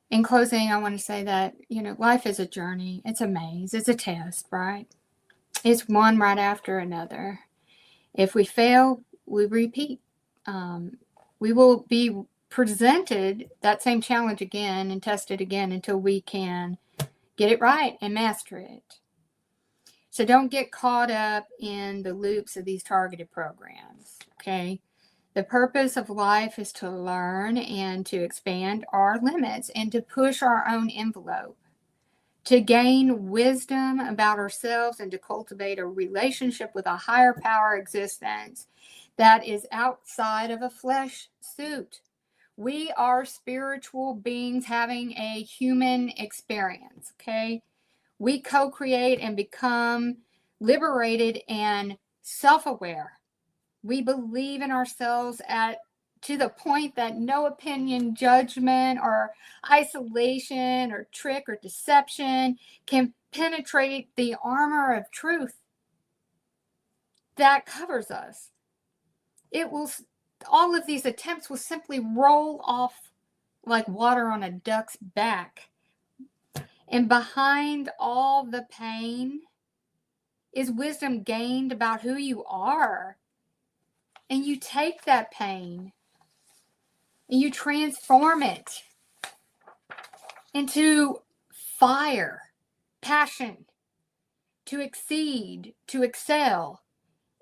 In closing, I want to say that, life is a journey. It's a maze. It's a test, right? It's one right after another. If we fail, we repeat. We will be presented that same challenge again and tested again until we can get it right and master it. So don't get caught up in the loops of these targeted programs, okay? The purpose of life is to learn and to expand our limits and to push our own envelope, to gain wisdom about ourselves and to cultivate a relationship with a higher power existence that is outside of a flesh suit. We are spiritual beings having a human experience, okay? We co-create and become liberated and self-aware. We believe in ourselves to the point that no opinion, judgment, or isolation, or trick, or deception can penetrate the armor of truth that covers us. All of these attempts will simply roll off like water on a duck's back. And behind all the pain is wisdom gained about who you are. And you take that pain and you transform it into fire, passion, to exceed, to excel,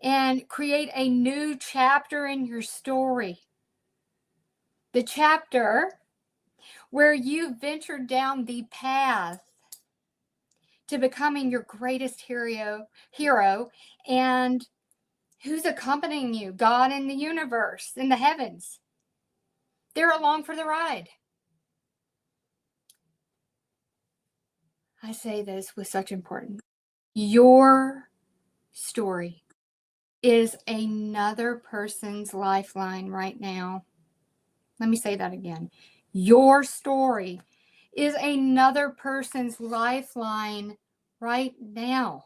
and create a new chapter in your story. The chapter where you ventured down the path to becoming your greatest hero, and who's accompanying you? God in the universe, in the heavens. They're along for the ride. I say this with such importance. Your story is another person's lifeline right now. Let me say that again. Your story is another person's lifeline right now.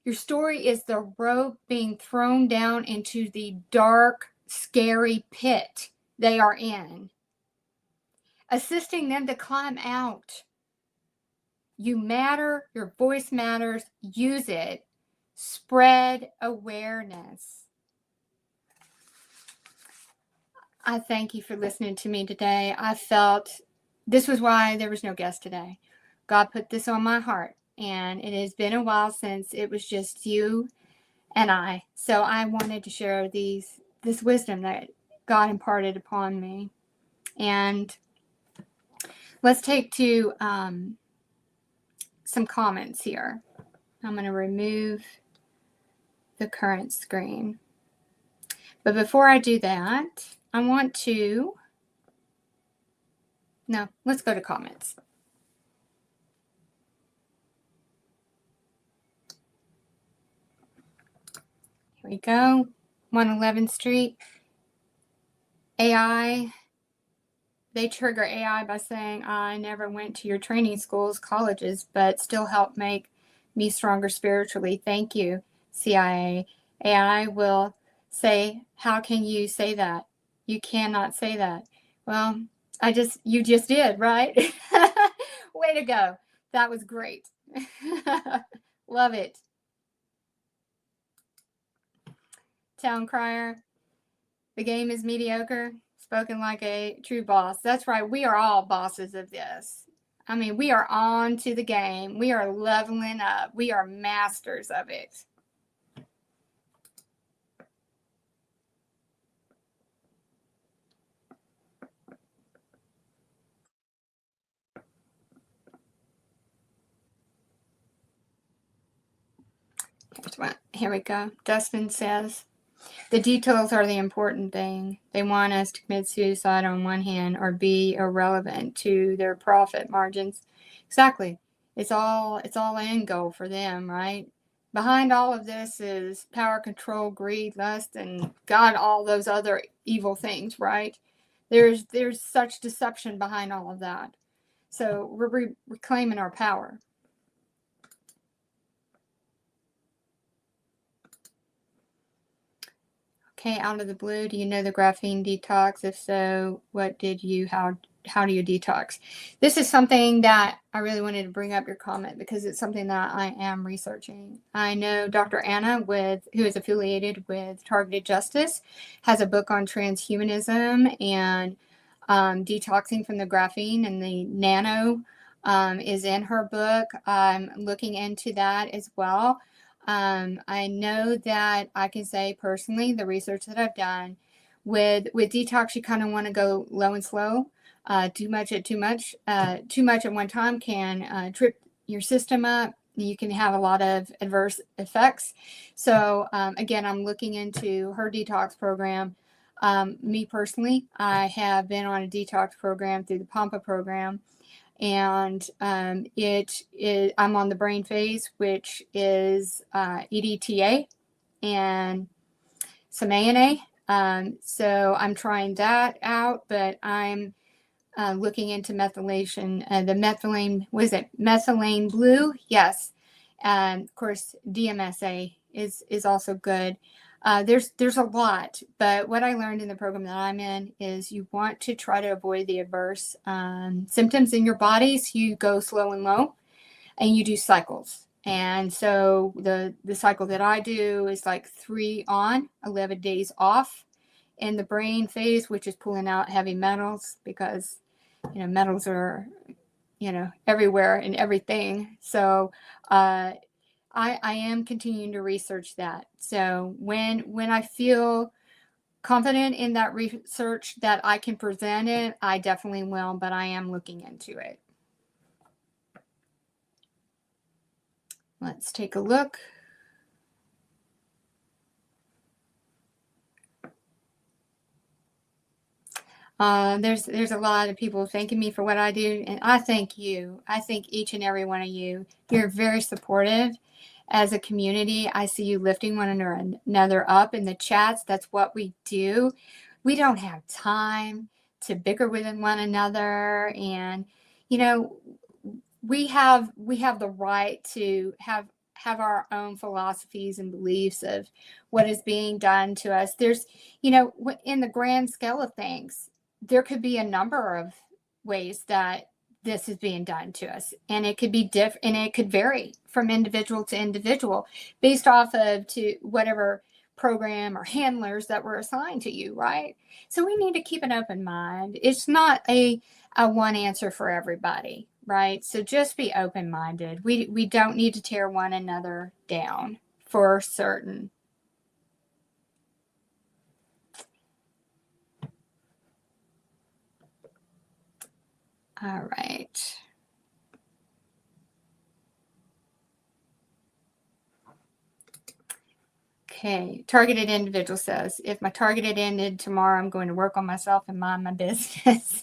Your story is the rope being thrown down into the dark, scary pit they are in, assisting them to climb out. You matter. Your voice matters. Use it. Spread awareness. I thank you for listening to me today. I felt this was why there was no guest today. God put this on my heart, and it has been a while since it was just you and I. So I wanted to share this wisdom that God imparted upon me. And let's take to some comments here. I'm going to remove the current screen. But before I do that, I want to, no, let's go to comments. Here we go. 111th Street. AI. They trigger AI by saying, I never went to your training schools, colleges, but still help make me stronger spiritually. Thank you, CIA. AI will say, how can you say that? You cannot say that. Well, you just did, right? Way to go. That was great. Love it. Town crier. The game is mediocre. Spoken like a true boss. That's right. We are all bosses of this. I mean, we are on to the game. We are leveling up. We are masters of it. Here we go. Dustin says, the details are the important thing. They want us to commit suicide on one hand or be irrelevant to their profit margins. Exactly. It's all end goal for them, right? Behind all of this is power, control, greed, lust, and God, all those other evil things, right? There's such deception behind all of that. So we're reclaiming our power. Okay, out of the blue, do you know the graphene detox? If so, how do you detox? This is something that I really wanted to bring up your comment because it's something that I am researching. I know Dr. Anna, who is affiliated with Targeted Justice, has a book on transhumanism and detoxing from the graphene, and the nano is in her book. I'm looking into that as well. I know that I can say personally, the research that I've done with detox, you kind of want to go low and slow. Too much at one time can trip your system up. You can have a lot of adverse effects. So again, I'm looking into her detox program. Me personally, I have been on a detox program through the Pampa program. And I'm on the brain phase, which is EDTA and some ANA. So I'm trying that out, but I'm looking into methylation. The methylene, was it methylene blue? Yes. Of course, DMSA is also good. There's a lot, but what I learned in the program that I'm in is you want to try to avoid the adverse symptoms in your body. So you go slow and low, and you do cycles. And so the cycle that I do is like 3 on, 11 days off in the brain phase, which is pulling out heavy metals because metals are everywhere and everything. So I am continuing to research that. So when I feel confident in that research that I can present it, I definitely will, but I am looking into it. Let's take a look. There's a lot of people thanking me for what I do, and I thank you. I thank each and every one of you. You're very supportive as a community. I see you lifting one another up in the chats. That's what we do. We don't have time to bicker with one another, and we have the right to have our own philosophies and beliefs of what is being done to us. There's in the grand scale of things, there could be a number of ways that this is being done to us, and it could be different, and it could vary from individual to individual based off of to whatever program or handlers that were assigned to you, right? So we need to keep an open mind. It's not a one answer for everybody, right? So just be open-minded. We don't need to tear one another down for certain. All right. Okay. Targeted individual says, if my targeted ended tomorrow, I'm going to work on myself and mind my business.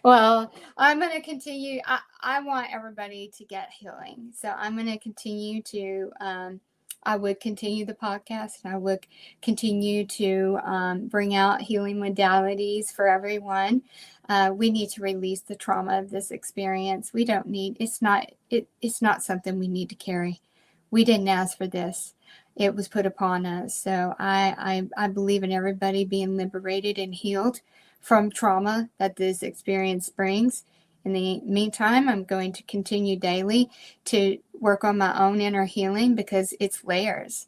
Well, I'm going to continue. I want everybody to get healing. So I'm going to continue to, I would continue the podcast, and I would continue to bring out healing modalities for everyone. We need to release the trauma of this experience. We don't need, it's not something we need to carry. We didn't ask for this. It was put upon us. So I believe in everybody being liberated and healed from trauma that this experience brings. In the meantime, I'm going to continue daily to work on my own inner healing, because it's layers.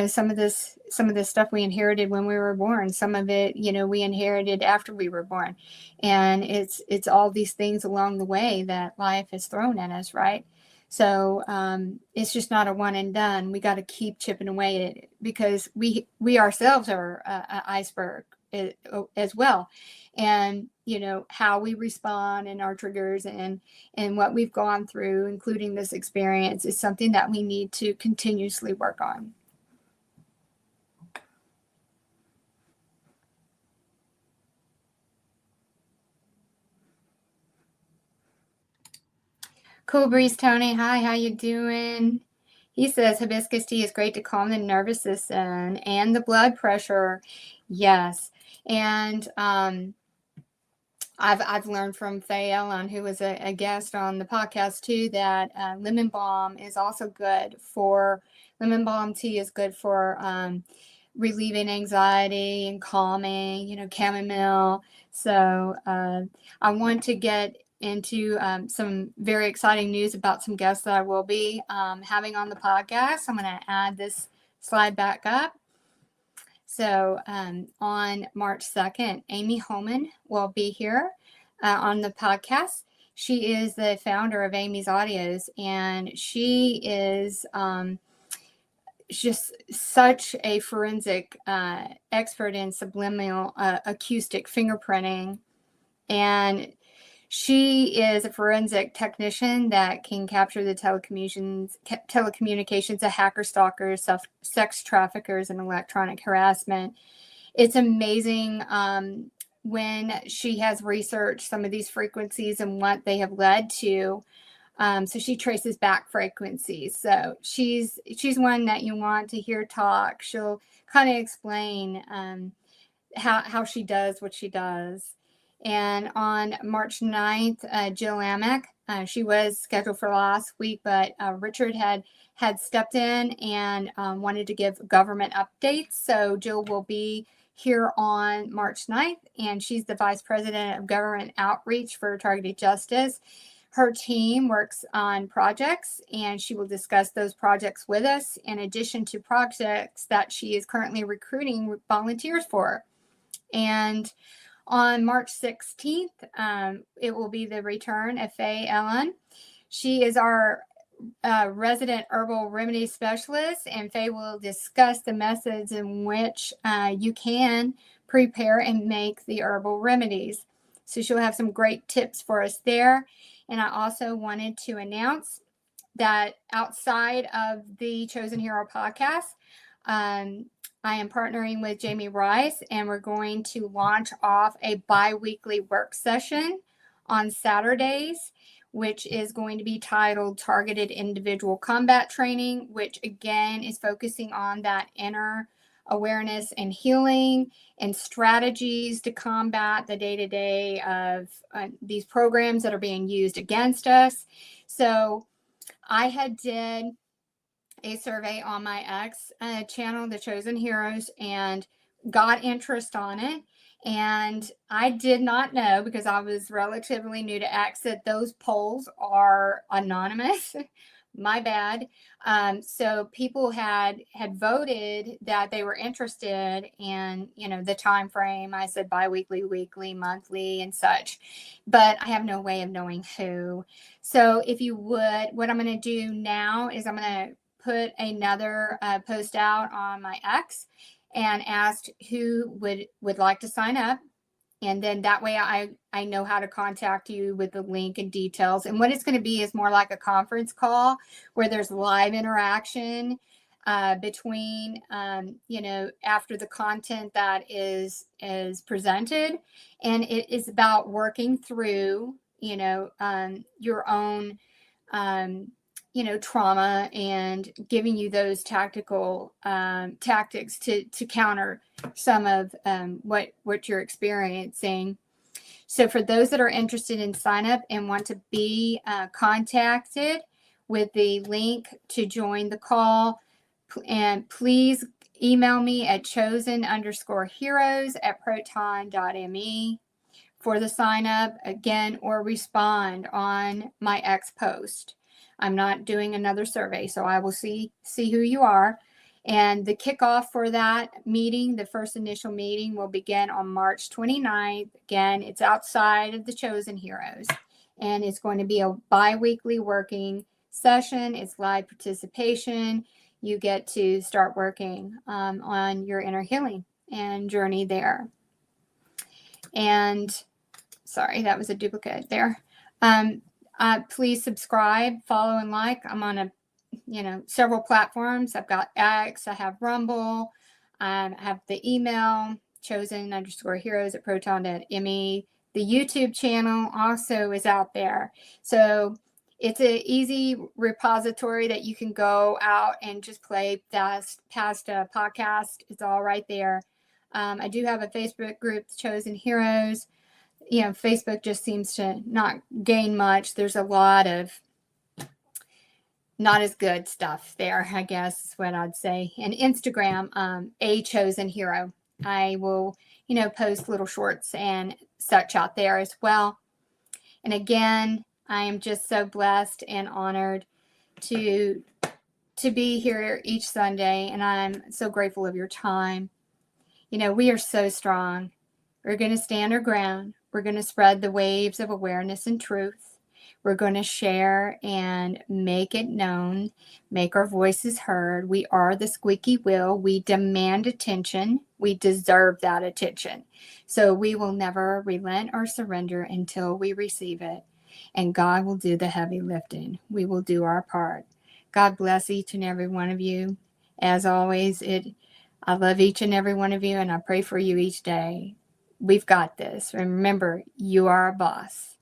Some of this stuff we inherited when we were born. Some of it, we inherited after we were born. And it's all these things along the way that life has thrown at us, right? So it's just not a one and done. We got to keep chipping away at it, because we ourselves are an iceberg as well. And how we respond and our triggers and what we've gone through, including this experience, is something that we need to continuously work on. Cool Breeze Tony, hi, how you doing? He says hibiscus tea is great to calm the nervous system and the blood pressure. Yes. And I've learned from Faye Ellen, who was a guest on the podcast too, that lemon balm is also good for, lemon balm tea is good for relieving anxiety and calming, chamomile. So I want to get into some very exciting news about some guests that I will be having on the podcast. I'm going to add this slide back up. So on March 2nd, Amy Holman will be here on the podcast. She is the founder of Amy's Audios, and she is just such a forensic expert in subliminal acoustic fingerprinting. And she is a forensic technician that can capture the telecommunications of hacker stalkers, sex traffickers, and electronic harassment. It's amazing when she has researched some of these frequencies and what they have led to. So she traces back frequencies. So she's one that you want to hear talk. She'll kind of explain how she does what she does. And on March 9th, Jill Amick, she was scheduled for last week, but Richard had stepped in and wanted to give government updates. So Jill will be here on March 9th, and she's the Vice President of Government Outreach for Targeted Justice. Her team works on projects, and she will discuss those projects with us, in addition to projects that she is currently recruiting volunteers for. And on March 16th, it will be the return of Faye Ellen. She is our resident herbal remedy specialist, and Faye will discuss the methods in which you can prepare and make the herbal remedies. So she'll have some great tips for us there. And I also wanted to announce that outside of the Chosen Hero podcast, I am partnering with Jamie Rice, and we're going to launch off a bi-weekly work session on Saturdays, which is going to be titled Targeted Individual Combat Training, which again is focusing on that inner awareness and healing and strategies to combat the day-to-day of these programs that are being used against us. So I had did a survey on my X channel, The Chosen Heroes, and got interest on it. And I did not know, because I was relatively new to X, that those polls are anonymous. My bad. So people had voted that they were interested in, the time frame. I said bi-weekly, weekly, monthly, and such, but I have no way of knowing who. So if you would, what I'm going to do now is I'm going to put another post out on my X and asked who would like to sign up. And then that way I know how to contact you with the link and details. And what it's going to be is more like a conference call where there's live interaction. between, after the content that is presented. And it is about working through, your own, trauma, and giving you those tactical tactics to counter some of what you're experiencing. So for those that are interested in sign up and want to be contacted with the link to join the call, and please email me at chosen_heroes@proton.me for the sign up again, or respond on my X post. I'm not doing another survey, so I will see who you are. And the kickoff for that meeting, the first initial meeting, will begin on March 29th. Again, it's outside of the Chosen Heroes, and it's going to be a bi-weekly working session. It's live participation. You get to start working on your inner healing and journey there. And sorry, that was a duplicate there. Please subscribe, follow, and like. I'm on several platforms. I've got X, I have Rumble, I have the email, chosen_heroes@proton.me. The YouTube channel also is out there. So it's an easy repository that you can go out and just play past podcast. It's all right there. I do have a Facebook group, Chosen Heroes. Facebook just seems to not gain much. There's a lot of not as good stuff there, I guess is what I'd say. And Instagram, A Chosen Hero. I will, post little shorts and such out there as well. And again, I am just so blessed and honored to be here each Sunday, and I'm so grateful of your time. We are so strong. We're going to stand our ground. We're going to spread the waves of awareness and truth. We're going to share and make it known, make our voices heard. We are the squeaky wheel. We demand attention. We deserve that attention. So we will never relent or surrender until we receive it. And God will do the heavy lifting. We will do our part. God bless each and every one of you. As always, I love each and every one of you, and I pray for you each day. We've got this. Remember, you are a boss.